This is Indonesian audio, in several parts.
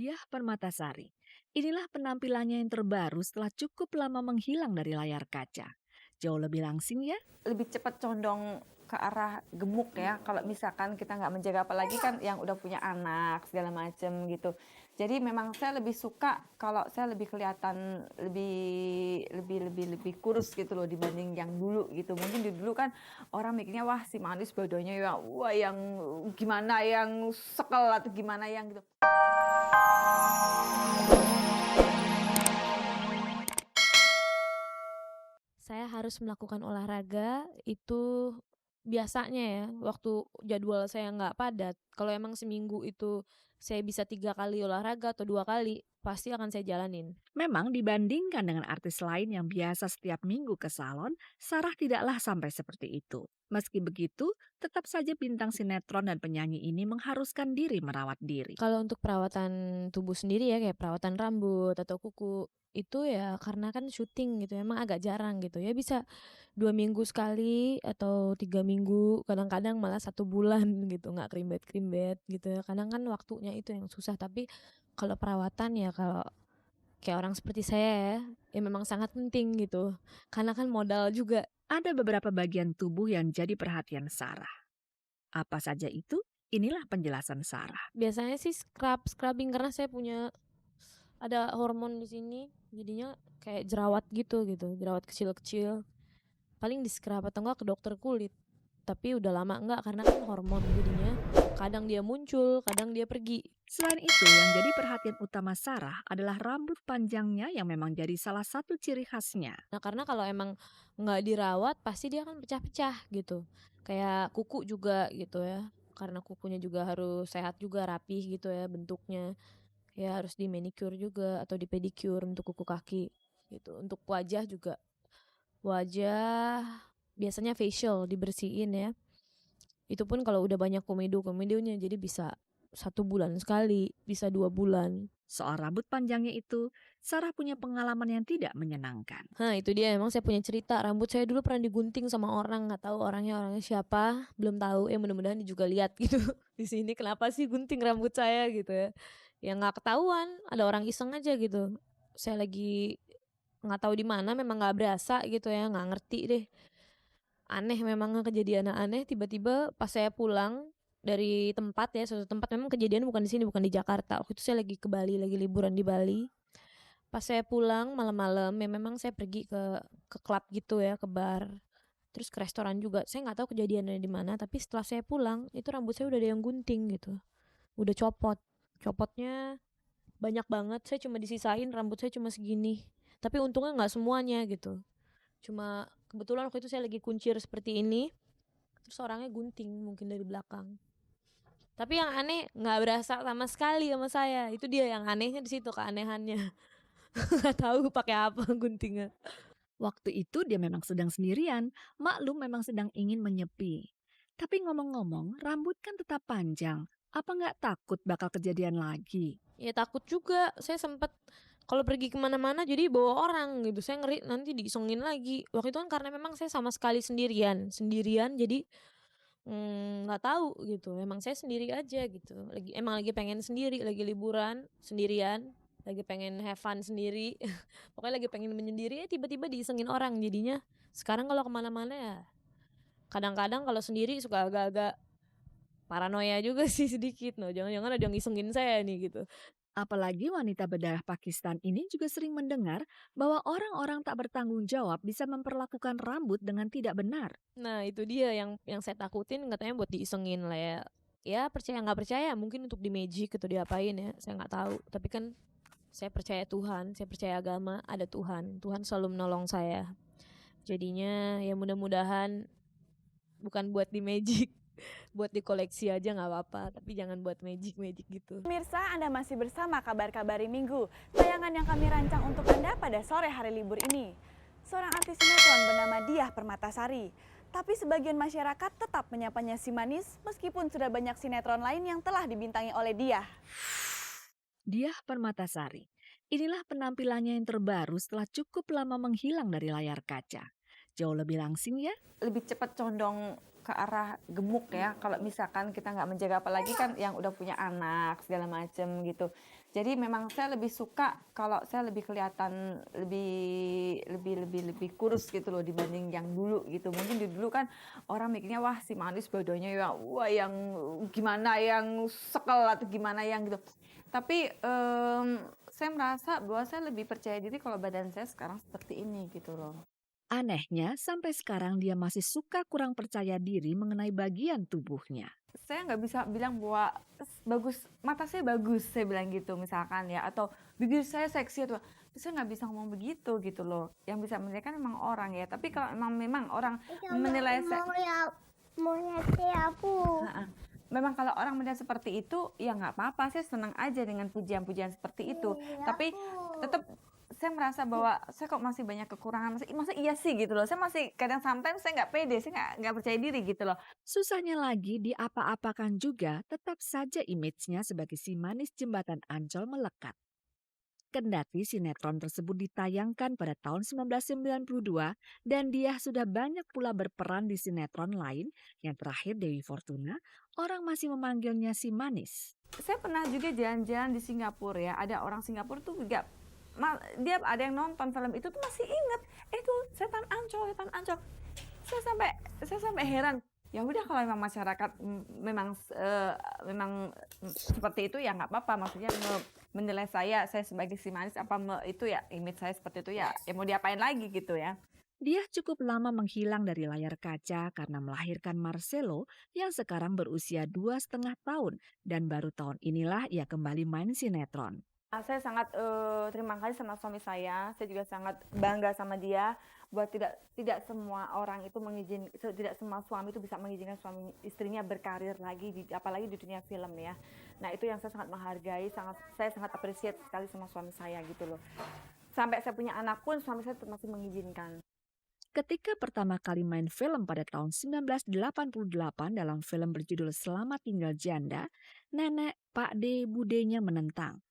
Diah Permatasari. Inilah penampilannya yang terbaru setelah cukup lama menghilang dari layar kaca. Jauh lebih langsing ya? Lebih cepat condong ke arah gemuk ya, kalau misalkan kita nggak menjaga, apalagi kan yang udah punya anak segala macem gitu. Jadi memang saya lebih suka kalau saya lebih kelihatan lebih kurus gitu loh dibanding yang dulu gitu. Mungkin di dulu kan orang mikirnya wah si manis bodohnya ya, wah yang gimana yang sekel atau gimana yang gitu. Saya harus melakukan olahraga itu biasanya ya, waktu jadwal saya nggak padat. Kalau emang seminggu itu saya bisa 3 kali olahraga atau 2 kali, pasti akan saya jalanin. Memang dibandingkan dengan artis lain yang biasa setiap minggu ke salon, Sarah tidaklah sampai seperti itu. Meski begitu, tetap saja bintang sinetron dan penyanyi ini mengharuskan diri merawat diri. Kalau untuk perawatan tubuh sendiri ya, kayak perawatan rambut atau kuku, itu ya karena kan syuting gitu, emang agak jarang gitu ya, bisa 2 minggu sekali atau 3 minggu, kadang-kadang malah 1 bulan gitu, nggak krimbet-krimbet gitu ya. Kadang kan waktunya itu yang susah, tapi kalau perawatan ya kalau kayak orang seperti saya ya, ya memang sangat penting gitu, karena kan modal juga. Ada beberapa bagian tubuh yang jadi perhatian Sarah. Apa saja itu? Inilah penjelasan Sarah. Biasanya sih scrubbing karena saya punya ada hormon di sini, jadinya kayak jerawat gitu, jerawat kecil-kecil. Paling di-scrub atau enggak ke dokter kulit. Tapi udah lama enggak karena kan hormon jadinya kadang dia muncul, kadang dia pergi. Selain itu, yang jadi perhatian utama Sarah adalah rambut panjangnya yang memang jadi salah satu ciri khasnya. Nah, karena kalau emang nggak dirawat pasti dia akan pecah-pecah gitu. Kayak kuku juga gitu ya. Karena kukunya juga harus sehat juga, rapih gitu ya bentuknya. Ya harus di manicure juga atau di pedicure untuk kuku kaki gitu. Untuk wajah juga. Wajah biasanya facial dibersihin ya. Itu pun kalau udah banyak komedo-komedonya, jadi bisa 1 bulan sekali, bisa 2 bulan. Soal rambut panjangnya itu, Sarah punya pengalaman yang tidak menyenangkan. Nah itu dia, emang saya punya cerita. Rambut saya dulu pernah digunting sama orang, nggak tahu orangnya siapa, belum tahu. Ya mudah-mudahan dia juga lihat gitu di sini kenapa sih gunting rambut saya gitu ya. Ya nggak ketahuan, ada orang iseng aja gitu. Saya lagi nggak tahu di mana, memang nggak berasa gitu ya, nggak ngerti deh. Aneh memang kejadian aneh, tiba-tiba pas saya pulang dari tempat ya, suatu tempat, memang kejadian bukan di sini, bukan di Jakarta. Waktu itu saya lagi ke Bali, lagi liburan di Bali. Pas saya pulang malam-malam, ya memang saya pergi ke klub gitu ya, ke bar, terus ke restoran juga. Saya nggak tahu kejadiannya di mana, tapi setelah saya pulang, itu rambut saya udah ada yang gunting gitu. Udah copot. Copotnya banyak banget, saya cuma disisain rambut saya cuma segini. Tapi untungnya nggak semuanya gitu. Cuma kebetulan waktu itu saya lagi kuncir seperti ini, terus orangnya gunting mungkin dari belakang. Tapi yang aneh nggak berasa sama sekali sama saya. Itu dia yang anehnya di situ, keanehannya. Nggak tahu pakai apa guntingnya. Waktu itu dia memang sedang sendirian, maklum memang sedang ingin menyepi. Tapi ngomong-ngomong, rambut kan tetap panjang. Apa nggak takut bakal kejadian lagi? Ya takut juga. Saya sempet kalau pergi kemana-mana jadi bawa orang gitu. Saya ngeri nanti diisengin lagi. Waktu itu kan karena memang saya sama sekali sendirian jadi nggak tahu gitu. Emang saya sendiri aja gitu. Lagi pengen sendiri, lagi liburan sendirian, lagi pengen have fun sendiri. Pokoknya lagi pengen menyendiri ya tiba-tiba diisengin orang jadinya. Sekarang kalau kemana-mana ya kadang-kadang kalau sendiri suka agak-agak paranoia juga sih sedikit. No, jangan-jangan ada yang ngisengin saya nih gitu. Apalagi wanita berdarah Pakistan ini juga sering mendengar bahwa orang-orang tak bertanggung jawab bisa memperlakukan rambut dengan tidak benar. Nah itu dia yang saya takutin, katanya buat diisengin lah ya. Ya percaya nggak percaya mungkin untuk di magic atau diapain ya, saya nggak tahu. Tapi kan saya percaya Tuhan, saya percaya agama, ada Tuhan. Tuhan selalu menolong saya. Jadinya ya mudah-mudahan bukan buat di magic, buat di koleksi aja nggak apa-apa. Tapi jangan buat magic gitu. Pemirsa, Anda masih bersama Kabar-Kabari Minggu, tayangan yang kami rancang untuk Anda pada sore hari libur ini. Seorang artis sinetron bernama Diah Permatasari. Tapi sebagian masyarakat tetap menyapanya si manis meskipun sudah banyak sinetron lain yang telah dibintangi oleh Diah. Diah Permatasari. Inilah penampilannya yang terbaru setelah cukup lama menghilang dari layar kaca. Jauh lebih langsing ya? Lebih cepat condong ke arah gemuk ya, kalau misalkan kita nggak menjaga, apalagi kan yang udah punya anak segala macem gitu. Jadi memang saya lebih suka kalau saya lebih kelihatan lebih kurus gitu loh dibanding yang dulu gitu. Mungkin di dulu kan orang mikirnya wah si manis badannya ya wah yang gimana yang sekel atau gimana yang gitu. Tapi saya merasa bahwa saya lebih percaya diri kalau badan saya sekarang seperti ini gitu loh. Anehnya, sampai sekarang dia masih suka kurang percaya diri mengenai bagian tubuhnya. Saya nggak bisa bilang bahwa bagus, mata saya bagus, saya bilang gitu misalkan ya, atau bibir saya seksi atau saya nggak bisa ngomong begitu gitu loh. Yang bisa menilai kan memang orang ya. Tapi kalau memang orang menilai saya, Heeh. Memang kalau orang menilai seperti itu ya nggak apa-apa, saya senang aja dengan pujian-pujian seperti itu. Tapi tetap saya merasa bahwa saya kok masih banyak kekurangan, masa iya sih gitu loh. Saya masih kadang sometimes saya nggak pede, saya nggak percaya diri gitu loh. Susahnya lagi, diapa-apakan juga, tetap saja image-nya sebagai si manis jembatan Ancol melekat. Kendati sinetron tersebut ditayangkan pada tahun 1992 dan dia sudah banyak pula berperan di sinetron lain yang terakhir Dewi Fortuna, orang masih memanggilnya si manis. Saya pernah juga jalan-jalan di Singapura ya, ada orang Singapura tuh juga dia ada yang nonton film itu tuh masih inget itu setan Ancol. Saya sampai heran. Ya udah kalau memang masyarakat memang seperti itu ya nggak apa-apa, maksudnya menilai saya sebagai si manis itu ya image saya seperti itu ya mau diapain lagi gitu ya. Dia cukup lama menghilang dari layar kaca karena melahirkan Marcelo yang sekarang berusia 2,5 tahun dan baru tahun inilah ia kembali main sinetron. Saya sangat terima kasih sama suami saya juga sangat bangga sama dia buat tidak semua orang itu tidak semua suami itu bisa mengizinkan suami istrinya berkarir lagi apalagi di dunia film ya. Nah, itu yang saya sangat menghargai, saya sangat appreciate sekali sama suami saya gitu loh. Sampai saya punya anak pun suami saya masih mengizinkan. Ketika pertama kali main film pada tahun 1988 dalam film berjudul Selamat Tinggal Janda, nenek Pak D budenya menentang.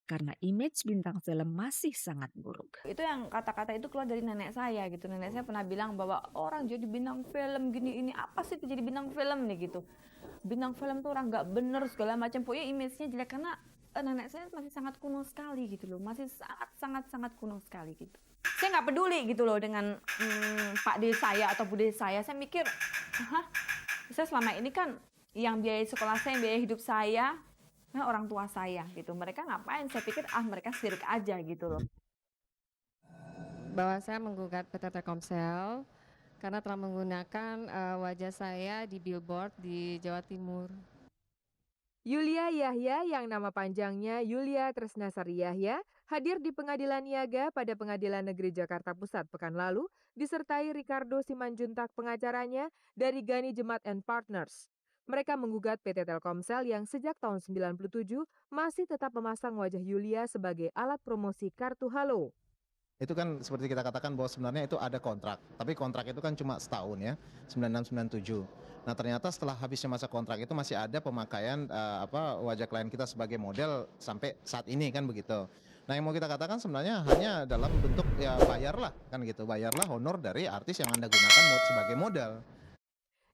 Karena image bintang film masih sangat buruk. Itu yang kata-kata itu keluar dari nenek saya gitu. Nenek saya pernah bilang bahwa orang jadi bintang film gini ini apa sih itu jadi bintang film nih gitu. Bintang film tuh orang nggak bener segala macam. Pokoknya image-nya jelek karena nenek saya masih sangat kuno sekali gitu loh. Masih sangat kuno sekali gitu. Saya nggak peduli gitu loh dengan Pak D saya atau Bude saya. Saya mikir, saya selama ini kan yang biaya sekolah saya, yang biaya hidup saya, orang tua saya gitu. Mereka ngapain? Saya pikir mereka sirik aja gitu loh. Bahwa saya menggugat PT Telkomsel karena telah menggunakan wajah saya di billboard di Jawa Timur. Yulia Yahya yang nama panjangnya Yulia Tresnasari Yahya hadir di Pengadilan Niaga pada Pengadilan Negeri Jakarta Pusat pekan lalu disertai Ricardo Simanjuntak pengacaranya dari Gani Jemat and Partners. Mereka menggugat PT Telkomsel yang sejak tahun 97 masih tetap memasang wajah Yulia sebagai alat promosi kartu Halo. Itu kan seperti kita katakan bahwa sebenarnya itu ada kontrak, tapi kontrak itu kan cuma setahun ya, 96-97. Nah ternyata setelah habisnya masa kontrak itu masih ada pemakaian wajah klien kita sebagai model sampai saat ini kan begitu. Nah yang mau kita katakan sebenarnya hanya dalam bentuk ya bayarlah kan gitu, bayarlah honor dari artis yang Anda gunakan sebagai modal.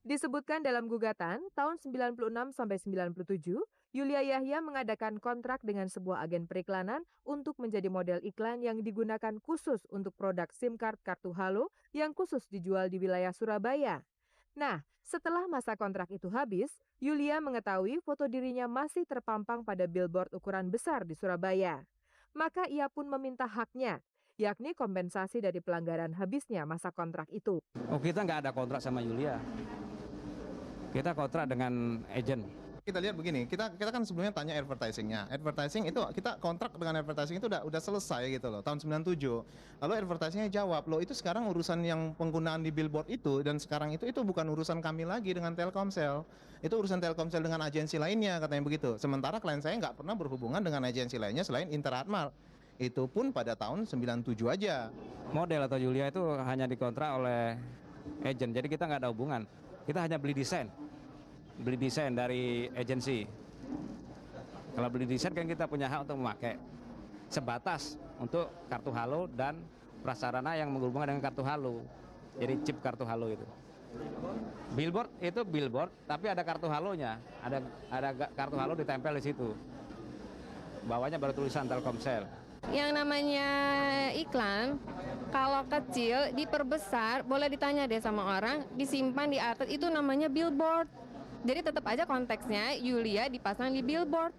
Disebutkan dalam gugatan, tahun 96 sampai 97, Yulia Yahya mengadakan kontrak dengan sebuah agen periklanan untuk menjadi model iklan yang digunakan khusus untuk produk SIM card kartu Halo yang khusus dijual di wilayah Surabaya. Nah, setelah masa kontrak itu habis, Yulia mengetahui foto dirinya masih terpampang pada billboard ukuran besar di Surabaya. Maka ia pun meminta haknya, yakni kompensasi dari pelanggaran habisnya masa kontrak itu. Oh, kita nggak ada kontrak sama Yulia. Kita kontrak dengan agen. Kita lihat begini, kita kan sebelumnya tanya advertisingnya. Advertising itu kita kontrak dengan advertising itu udah selesai gitu loh, tahun 97. Lalu advertisingnya jawab, loh itu sekarang urusan yang penggunaan di billboard itu dan sekarang itu bukan urusan kami lagi dengan Telkomsel. Itu urusan Telkomsel dengan agensi lainnya, katanya begitu. Sementara klien saya nggak pernah berhubungan dengan agensi lainnya selain Interatmar. Itu pun pada tahun 97 aja. Model atau Yulia itu hanya dikontrak oleh agen, jadi kita nggak ada hubungan. Kita hanya beli desain dari agensi. Kalau beli desain kan kita punya hak untuk memakai sebatas untuk kartu Halo dan prasarana yang menghubungkan dengan kartu Halo. Jadi chip kartu Halo itu. Billboard itu billboard, tapi ada kartu Halonya, ada kartu Halo ditempel di situ. bawahnya baru tulisan Telkomsel. Yang namanya iklan, kalau kecil diperbesar, boleh ditanya deh sama orang, disimpan di atas, itu namanya billboard. Jadi tetap aja konteksnya Yulia dipasang di billboard.